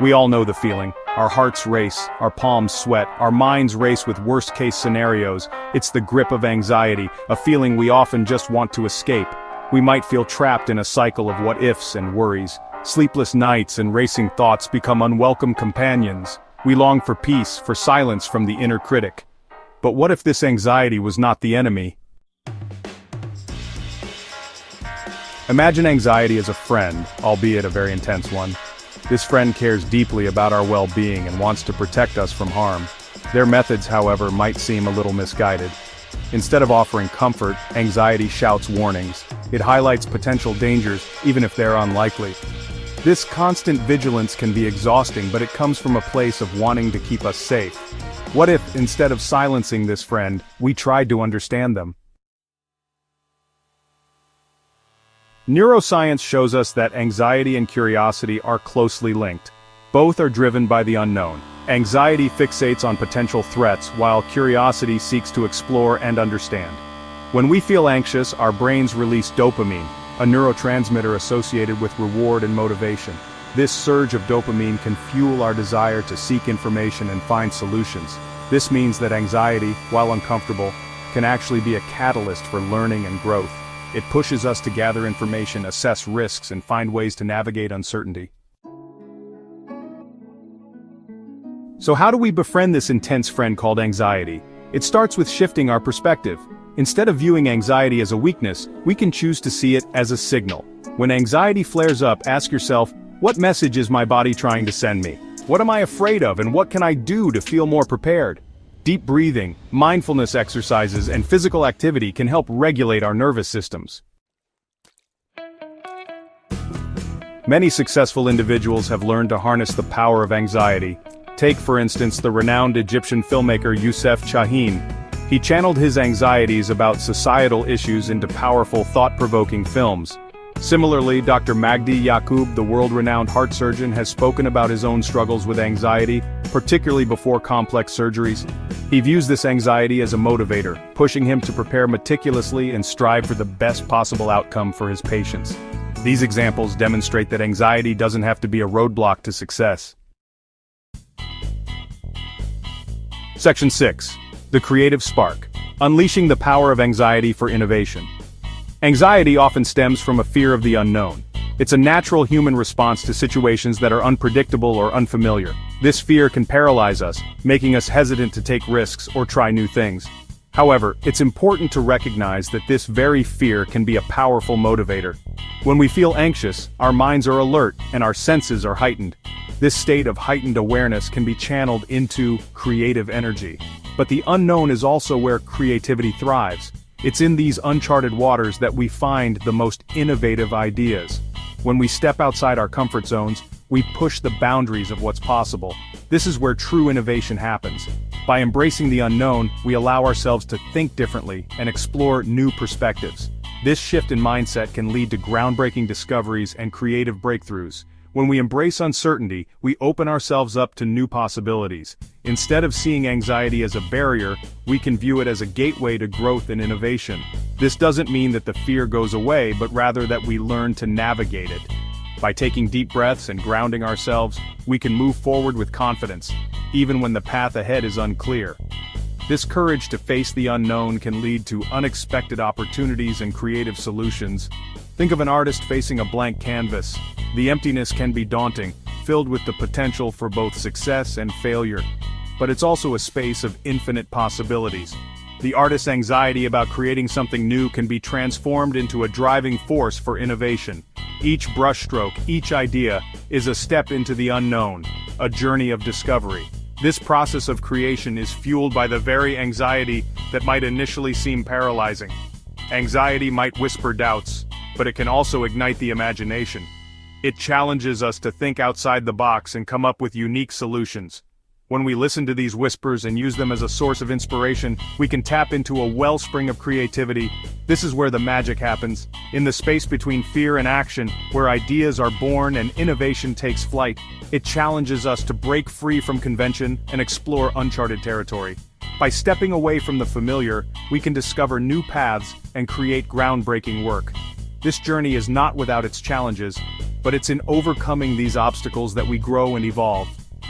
We all know the feeling. Our hearts race, our palms sweat, our minds race with worst-case scenarios. It's the grip of anxiety, a feeling we often just want to escape. We might feel trapped in a cycle of what-ifs and worries. Sleepless nights and racing thoughts become unwelcome companions. We long for peace, for silence from the inner critic. But what if this anxiety was not the enemy? Imagine anxiety as a friend, albeit a very intense one. This friend cares deeply about our well-being and wants to protect us from harm. Their methods, however, might seem a little misguided. Instead of offering comfort, anxiety shouts warnings. It highlights potential dangers, even if they're unlikely. This constant vigilance can be exhausting, but it comes from a place of wanting to keep us safe. What if, instead of silencing this friend, we tried to understand them? Neuroscience shows us that anxiety and curiosity are closely linked. Both are driven by the unknown. Anxiety fixates on potential threats, while curiosity seeks to explore and understand. When we feel anxious, our brains release dopamine, a neurotransmitter associated with reward and motivation. This surge of dopamine can fuel our desire to seek information and find solutions. This means that anxiety, while uncomfortable, can actually be a catalyst for learning and growth. It pushes us to gather information, assess risks, and find ways to navigate uncertainty. So how do we befriend this intense friend called anxiety? It starts with shifting our perspective. Instead of viewing anxiety as a weakness, we can choose to see it as a signal. When anxiety flares up, ask yourself, what message is my body trying to send me? What am I afraid of, and what can I do to feel more prepared? Deep breathing, mindfulness exercises, and physical activity can help regulate our nervous systems. Many successful individuals have learned to harness the power of anxiety. Take, for instance, the renowned Egyptian filmmaker Youssef Chahine. He channeled his anxieties about societal issues into powerful, thought-provoking films. Similarly, Dr. Magdi, Yacoub, the world-renowned heart surgeon, has spoken about his own struggles with anxiety, particularly before complex surgeries. He views this anxiety as a motivator, pushing him to prepare meticulously and strive for the best possible outcome for his patients. These examples demonstrate that anxiety doesn't have to be a roadblock to success. Section 6. The Creative Spark. Unleashing the power of anxiety for innovation. Anxiety often stems from a fear of the unknown. It's a natural human response to situations that are unpredictable or unfamiliar. This fear can paralyze us, making us hesitant to take risks or try new things. However, it's important to recognize that this very fear can be a powerful motivator. When we feel anxious, our minds are alert and our senses are heightened. This state of heightened awareness can be channeled into creative energy. But the unknown is also where creativity thrives. It's in these uncharted waters that we find the most innovative ideas. When we step outside our comfort zones, we push the boundaries of what's possible. This is where true innovation happens. By embracing the unknown, we allow ourselves to think differently and explore new perspectives. This shift in mindset can lead to groundbreaking discoveries and creative breakthroughs. When we embrace uncertainty, we open ourselves up to new possibilities. Instead of seeing anxiety as a barrier, we can view it as a gateway to growth and innovation. This doesn't mean that the fear goes away, but rather that we learn to navigate it. By taking deep breaths and grounding ourselves, we can move forward with confidence, even when the path ahead is unclear. This courage to face the unknown can lead to unexpected opportunities and creative solutions. Think of an artist facing a blank canvas. The emptiness can be daunting, filled with the potential for both success and failure. But it's also a space of infinite possibilities. The artist's anxiety about creating something new can be transformed into a driving force for innovation. Each brushstroke, each idea, is a step into the unknown, a journey of discovery. This process of creation is fueled by the very anxiety that might initially seem paralyzing. Anxiety might whisper doubts, but it can also ignite the imagination. It challenges us to think outside the box and come up with unique solutions. When we listen to these whispers and use them as a source of inspiration, we can tap into a wellspring of creativity. This is where the magic happens, in the space between fear and action, where ideas are born and innovation takes flight. It challenges us to break free from convention and explore uncharted territory. By stepping away from the familiar, we can discover new paths and create groundbreaking work. This journey is not without its challenges, But it's in overcoming these obstacles that we grow and evolve.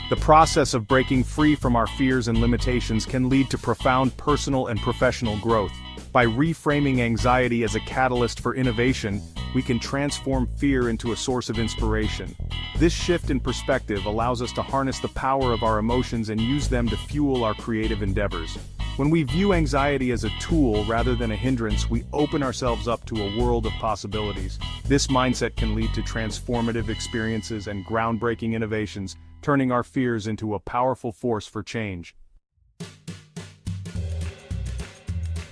The process of breaking free from our fears and limitations can lead to profound personal and professional growth. By reframing anxiety as a catalyst for innovation, we can transform fear into a source of inspiration. This shift in perspective allows us to harness the power of our emotions and use them to fuel our creative endeavors. When we view anxiety as a tool rather than a hindrance, we open ourselves up to a world of possibilities. This mindset can lead to transformative experiences and groundbreaking innovations, turning our fears into a powerful force for change.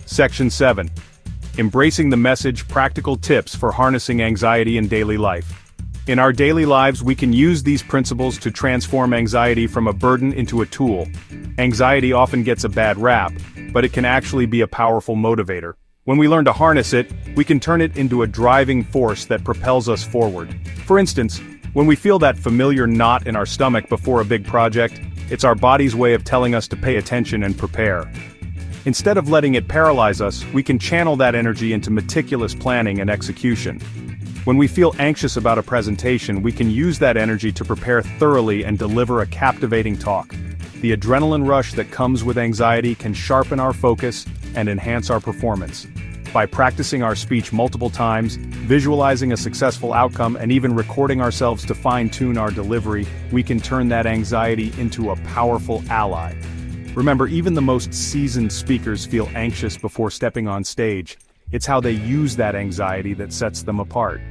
Section 7. Embracing the message: practical tips for harnessing anxiety in daily life. In our daily lives, we can use these principles to transform anxiety from a burden into a tool. Anxiety often gets a bad rap, but it can actually be a powerful motivator. When we learn to harness it, we can turn it into a driving force that propels us forward. For instance, when we feel that familiar knot in our stomach before a big project, it's our body's way of telling us to pay attention and prepare. Instead of letting it paralyze us, we can channel that energy into meticulous planning and execution. When we feel anxious about a presentation, we can use that energy to prepare thoroughly and deliver a captivating talk. The adrenaline rush that comes with anxiety can sharpen our focus and enhance our performance. By practicing our speech multiple times, visualizing a successful outcome, and even recording ourselves to fine-tune our delivery, we can turn that anxiety into a powerful ally. Remember, even the most seasoned speakers feel anxious before stepping on stage. It's how they use that anxiety that sets them apart.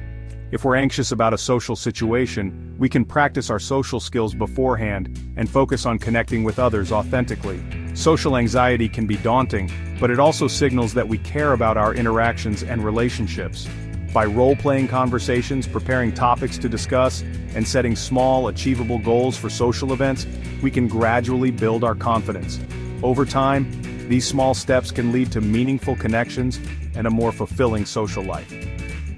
If we're anxious about a social situation, we can practice our social skills beforehand and focus on connecting with others authentically. Social anxiety can be daunting, but it also signals that we care about our interactions and relationships. By role-playing conversations, preparing topics to discuss, and setting small, achievable goals for social events, we can gradually build our confidence. Over time, these small steps can lead to meaningful connections and a more fulfilling social life.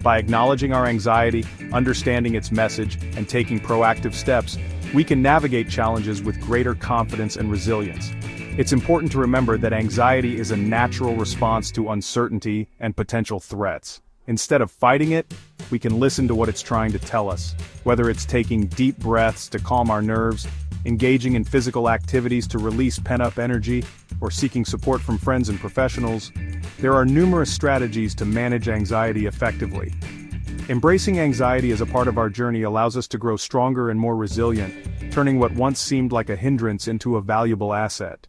By acknowledging our anxiety, understanding its message, and taking proactive steps, we can navigate challenges with greater confidence and resilience. It's important to remember that anxiety is a natural response to uncertainty and potential threats. Instead of fighting it, we can listen to what it's trying to tell us. Whether it's taking deep breaths to calm our nerves, engaging in physical activities to release pent-up energy, or seeking support from friends and professionals, there are numerous strategies to manage anxiety effectively. Embracing anxiety as a part of our journey allows us to grow stronger and more resilient, turning what once seemed like a hindrance into a valuable asset.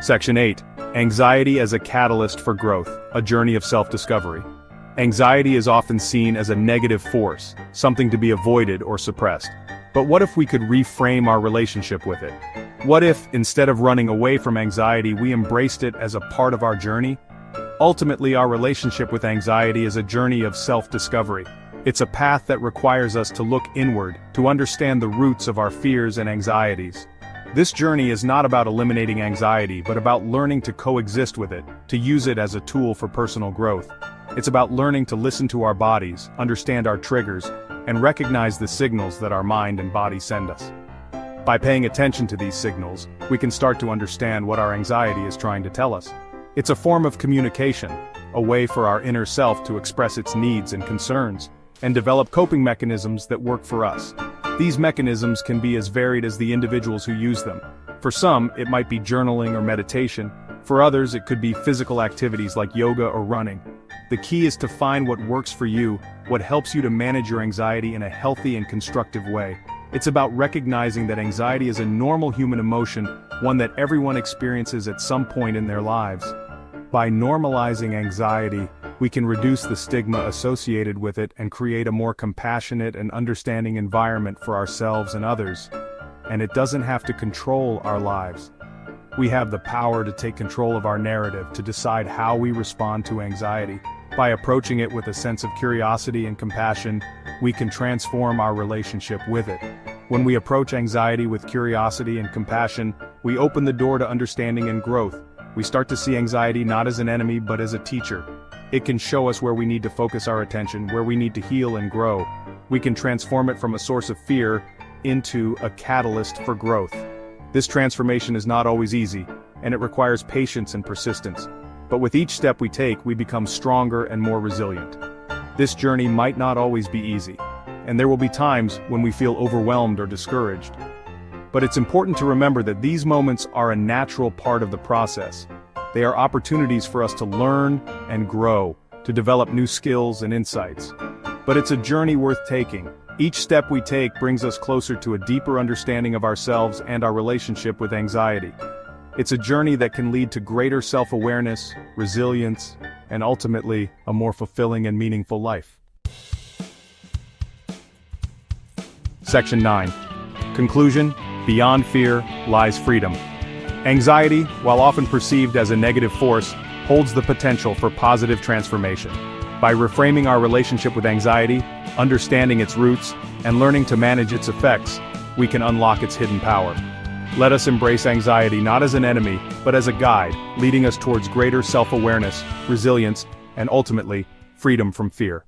Section 8. Anxiety as a catalyst for growth, a journey of self-discovery. Anxiety is often seen as a negative force, something to be avoided or suppressed. But what if we could reframe our relationship with it? What if, instead of running away from anxiety, we embraced it as a part of our journey? Ultimately, our relationship with anxiety is a journey of self-discovery. It's a path that requires us to look inward, to understand the roots of our fears and anxieties. This journey is not about eliminating anxiety, but about learning to coexist with it, to use it as a tool for personal growth. It's about learning to listen to our bodies, understand our triggers, and recognize the signals that our mind and body send us. By paying attention to these signals, we can start to understand what our anxiety is trying to tell us. It's a form of communication, a way for our inner self to express its needs and concerns, and develop coping mechanisms that work for us. These mechanisms can be as varied as the individuals who use them. For some, it might be journaling or meditation. For others, it could be physical activities like yoga or running. The key is to find what works for you, what helps you to manage your anxiety in a healthy and constructive way. It's about recognizing that anxiety is a normal human emotion, one that everyone experiences at some point in their lives. By normalizing anxiety, we can reduce the stigma associated with it and create a more compassionate and understanding environment for ourselves and others. And it doesn't have to control our lives. We have the power to take control of our narrative, to decide how we respond to anxiety. By approaching it with a sense of curiosity and compassion, we can transform our relationship with it. When we approach anxiety with curiosity and compassion, we open the door to understanding and growth. We start to see anxiety not as an enemy but as a teacher. It can show us where we need to focus our attention, where we need to heal and grow. We can transform it from a source of fear into a catalyst for growth. This transformation is not always easy, and it requires patience and persistence. But with each step we take, we become stronger and more resilient. This journey might not always be easy, and there will be times when we feel overwhelmed or discouraged. But it's important to remember that these moments are a natural part of the process. They are opportunities for us to learn and grow, to develop new skills and insights. But it's a journey worth taking. Each step we take brings us closer to a deeper understanding of ourselves and our relationship with anxiety. It's a journey that can lead to greater self-awareness, resilience, and ultimately, a more fulfilling and meaningful life. Section 9. Conclusion: beyond fear lies freedom. Anxiety, while often perceived as a negative force, holds the potential for positive transformation. By reframing our relationship with anxiety, understanding its roots, and learning to manage its effects, we can unlock its hidden power. Let us embrace anxiety not as an enemy, but as a guide, leading us towards greater self-awareness, resilience, and ultimately, freedom from fear.